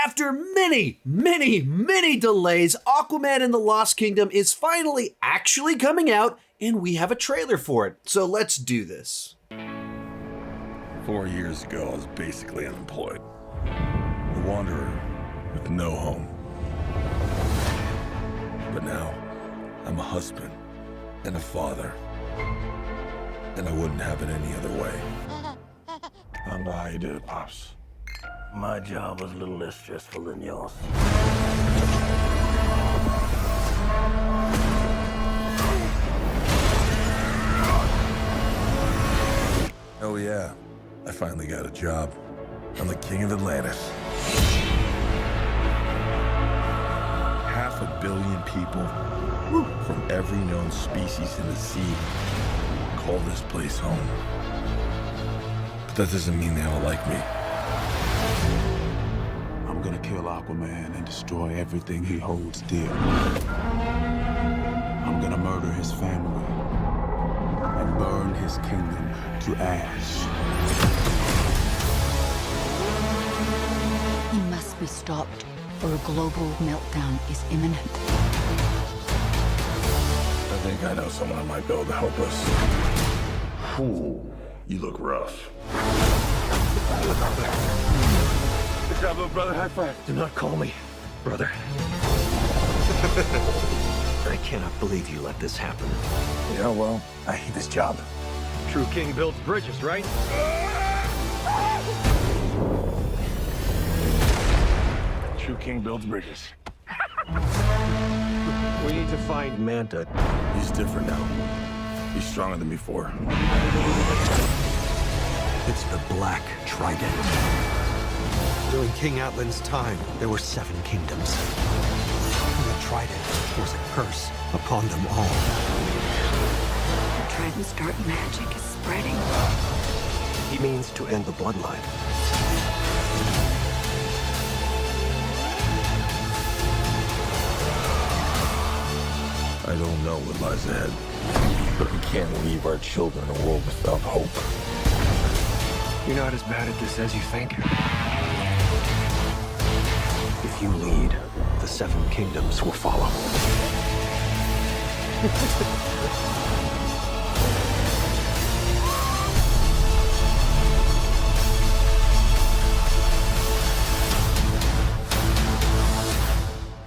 After many delays, Aquaman and the Lost Kingdom is finally actually coming out, and we have a trailer for it. So let's do this. 4 years ago, I was basically unemployed. A wanderer with no home. But now, I'm a husband and a father. And I wouldn't have it any other way. I don't know how you did it, Pops. My job was a little less stressful than yours. Oh yeah, I finally got a job. I'm the King of Atlantis. 500 million people from every known species in the sea call this place home. But that doesn't mean they all like me. I'm gonna kill Aquaman and destroy everything he holds dear. I'm gonna murder his family and burn his kingdom to ash. He must be stopped, or a global meltdown is imminent. I think I know someone that might be able to help us. Ooh, you look rough. Good job, little brother. High five. Do not call me brother. I cannot believe you let this happen. Yeah, well, I hate this job. True king builds bridges, right? True king builds bridges. We need to find Manta. He's different now. He's stronger than before. It's the Black Trident. During King Atlan's time, there were 7 kingdoms. And the Trident was a curse upon them all. The Trident's dark magic is spreading. He means to end the bloodline. I don't know what lies ahead, but we can't leave our children in a world without hope. You're not as bad at this as you think. If you lead, the 7 kingdoms will follow.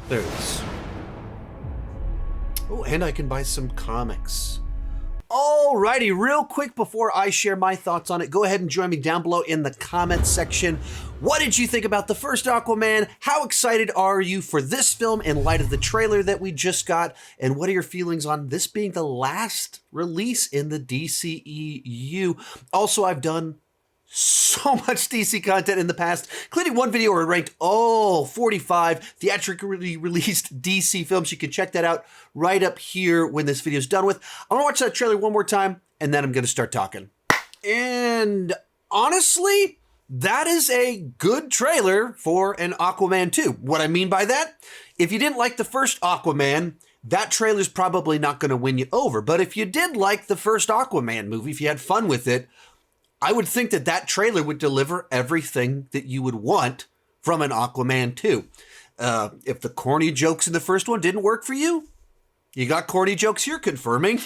There it is. Oh, and I can buy some comics. Alrighty, real quick before I share my thoughts on it, go ahead and join me down below in the comments section. What did you think about the first Aquaman? How excited are you for this film in light of the trailer that we just got? And what are your feelings on this being the last release in the DCEU? Also, I've done so much DC content in the past, including one video where I ranked all 45 theatrically released DC films. You can check that out right up here when this video is done with. I want to watch that trailer one more time, and then I'm going to start talking. And honestly, that is a good trailer for an Aquaman 2. What I mean by that, if you didn't like the first Aquaman, that trailer's probably not going to win you over. But if you did like the first Aquaman movie, if you had fun with it, I would think that that trailer would deliver everything that you would want from an Aquaman 2. If the corny jokes in the first one didn't work for you, you got corny jokes here confirming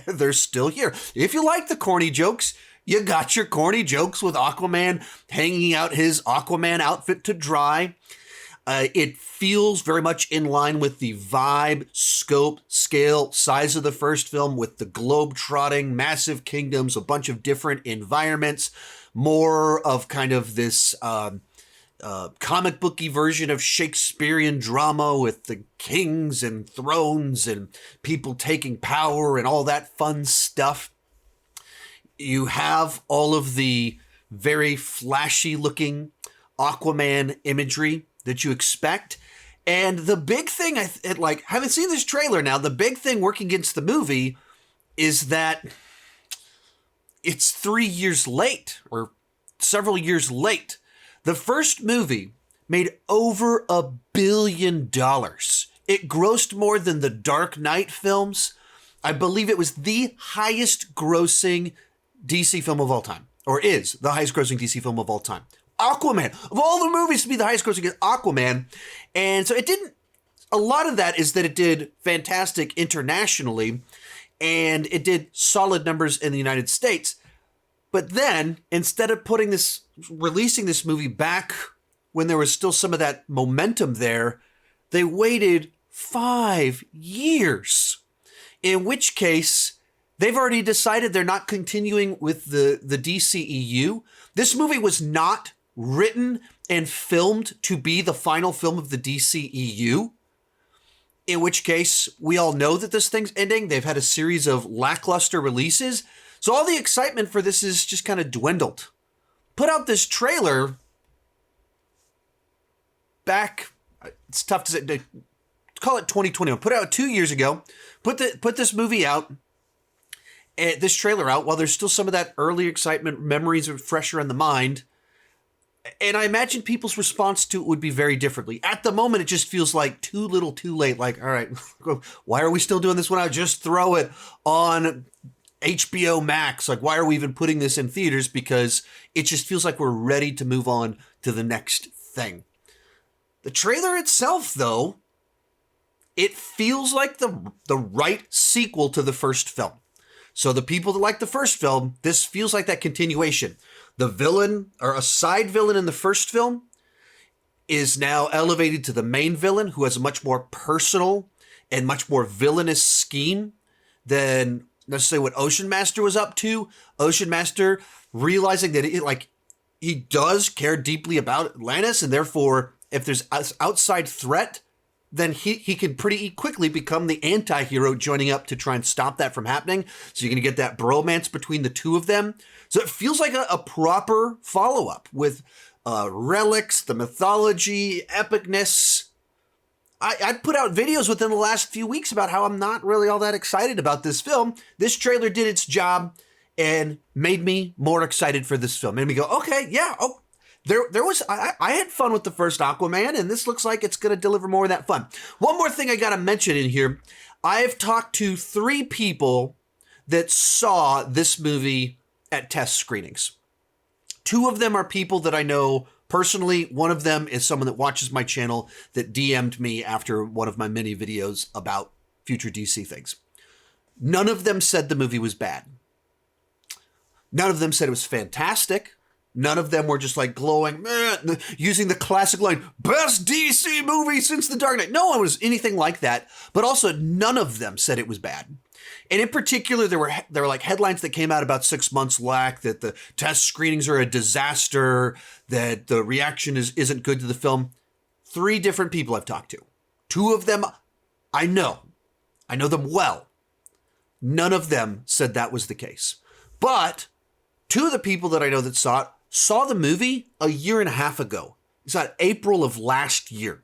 they're still here. If you like the corny jokes, you got your corny jokes with Aquaman hanging out his Aquaman outfit to dry. It feels very much in line with the vibe, scope, scale, size of the first film, with the globe-trotting, massive kingdoms, a bunch of different environments, more of kind of this comic booky version of Shakespearean drama with the kings and thrones and people taking power and all that fun stuff. You have all of the very flashy-looking Aquaman imagery that you expect. And the big thing, having seen this trailer now, the big thing working against the movie is that it's 3 years late, or several years late. The first movie made over $1 billion. It grossed more than the Dark Knight films. I believe it was the highest grossing DC film of all time, or is the highest grossing DC film of all time. Aquaman. Of all the movies to be the highest grossing, Aquaman. And so it didn't, a lot of that is that it did fantastic internationally and it did solid numbers in the United States. But then instead of releasing this movie back when there was still some of that momentum there, they waited 5 years, in which case they've already decided they're not continuing with the DCEU. This movie was not written and filmed to be the final film of the DCEU, in which case we all know that this thing's ending. They've had a series of lackluster releases. So all the excitement for this is just kind of dwindled. Put out this trailer back, it's tough to say, call it 2021. Put it out 2 years ago. Put this movie out, this trailer out, while there's still some of that early excitement, memories are fresher in the mind. And I imagine people's response to it would be very differently. At the moment, it just feels like too little too late. Like, all right, why are we still doing this one out? Just throw it on HBO Max. Like, why are we even putting this in theaters? Because it just feels like we're ready to move on to the next thing. The trailer itself, though, it feels like the right sequel to the first film. So the people that like the first film, this feels like that continuation. The villain, or a side villain in the first film, is now elevated to the main villain, who has a much more personal and much more villainous scheme than necessarily what Ocean Master was up to. Ocean Master realizing that he does care deeply about Atlantis, and therefore, if there's an outside threat, then he can pretty quickly become the anti-hero, joining up to try and stop that from happening. So you're going to get that bromance between the two of them. So it feels like a proper follow-up with relics, the mythology, epicness. I put out videos within the last few weeks about how I'm not really all that excited about this film. This trailer did its job and made me more excited for this film. Made me go, okay, yeah, oh. I had fun with the first Aquaman, and this looks like it's going to deliver more of that fun. One more thing I got to mention in here. I've talked to 3 people that saw this movie at test screenings. 2 of them are people that I know personally. One of them is someone that watches my channel that DM'd me after one of my mini videos about future DC things. None of them said the movie was bad. None of them said it was fantastic. None of them were just like glowing, using the classic line, best DC movie since The Dark Knight. No one was anything like that, but also none of them said it was bad. And in particular, there were like headlines that came out about 6 months lack, that the test screenings are a disaster, that the reaction isn't good to the film. 3 different people I've talked to. 2 of them I know them well. None of them said that was the case. But 2 of the people that I know that saw the movie a year and a half ago. It's not April of last year.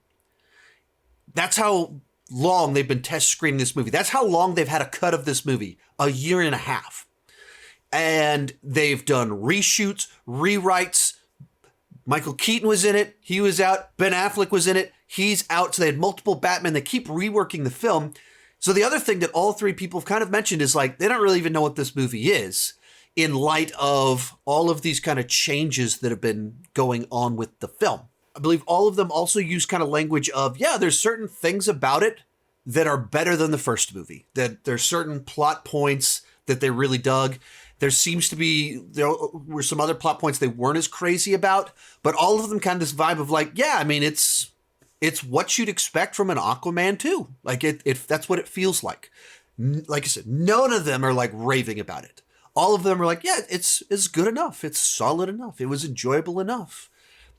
That's how long they've been test screening this movie. That's how long they've had a cut of this movie. A year and a half. And they've done reshoots, rewrites. Michael Keaton was in it. He was out. Ben Affleck was in it. He's out. So they had multiple Batman. They keep reworking the film. So the other thing that all 3 people have kind of mentioned is like, they don't really even know what this movie is, in light of all of these kind of changes that have been going on with the film. I believe all of them also use kind of language of, yeah, there's certain things about it that are better than the first movie, that there's certain plot points that they really dug. There were some other plot points they weren't as crazy about, but all of them kind of this vibe of like, yeah, I mean, it's what you'd expect from an Aquaman too. Like that's what it feels like. Like I said, none of them are like raving about it. All of them are like, yeah, it's good enough. It's solid enough. It was enjoyable enough.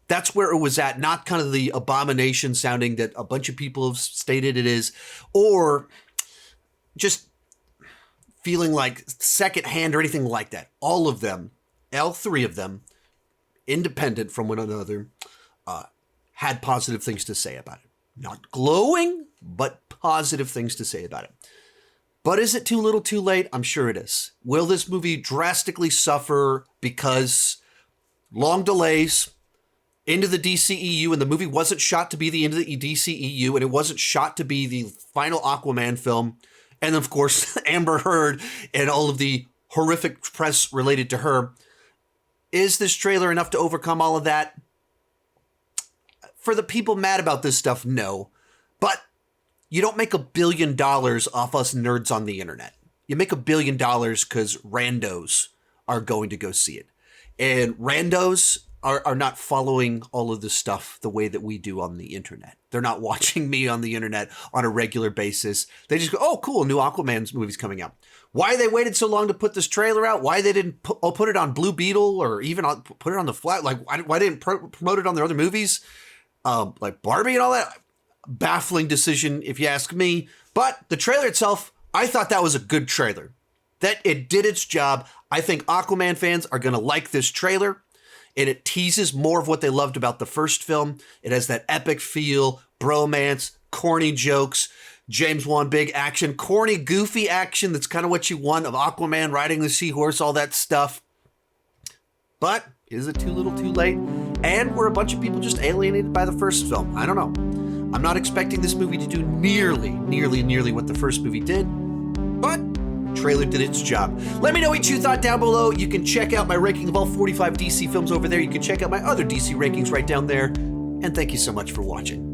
That's where it was at, not kind of the abomination sounding that a bunch of people have stated it is, or just feeling like secondhand or anything like that. All of them, all 3 of them, independent from one another, had positive things to say about it. Not glowing, but positive things to say about it. But is it too little too late? I'm sure it is. Will this movie drastically suffer because long delays into the DCEU, and the movie wasn't shot to be the end of the DCEU, and it wasn't shot to be the final Aquaman film, and of course Amber Heard and all of the horrific press related to her? Is this trailer enough to overcome all of that? for the people mad about this stuff, no. But you don't make $1 billion off us nerds on the internet. You make $1 billion because randos are going to go see it. And randos are not following all of this stuff the way that we do on the internet. They're not watching me on the internet on a regular basis. They just go, oh, cool, new Aquaman movie's coming out. Why they waited so long to put this trailer out? Why they didn't put it on Blue Beetle or even put it on The Flat? Like, why didn't promote it on their other movies? Like Barbie and all that? Baffling decision, if you ask me. But the trailer itself, I thought that was a good trailer. That it did its job. I think Aquaman fans are going to like this trailer. And it teases more of what they loved about the first film. It has that epic feel, bromance, corny jokes, James Wan big action, corny, goofy action. That's kind of what you want of Aquaman riding the seahorse, all that stuff. But is it too little too late? And were a bunch of people just alienated by the first film? I don't know. I'm not expecting this movie to do nearly what the first movie did. But trailer did its job. Let me know what you thought down below. You can check out my ranking of all 45 DC films over there. You can check out my other DC rankings right down there. And thank you so much for watching.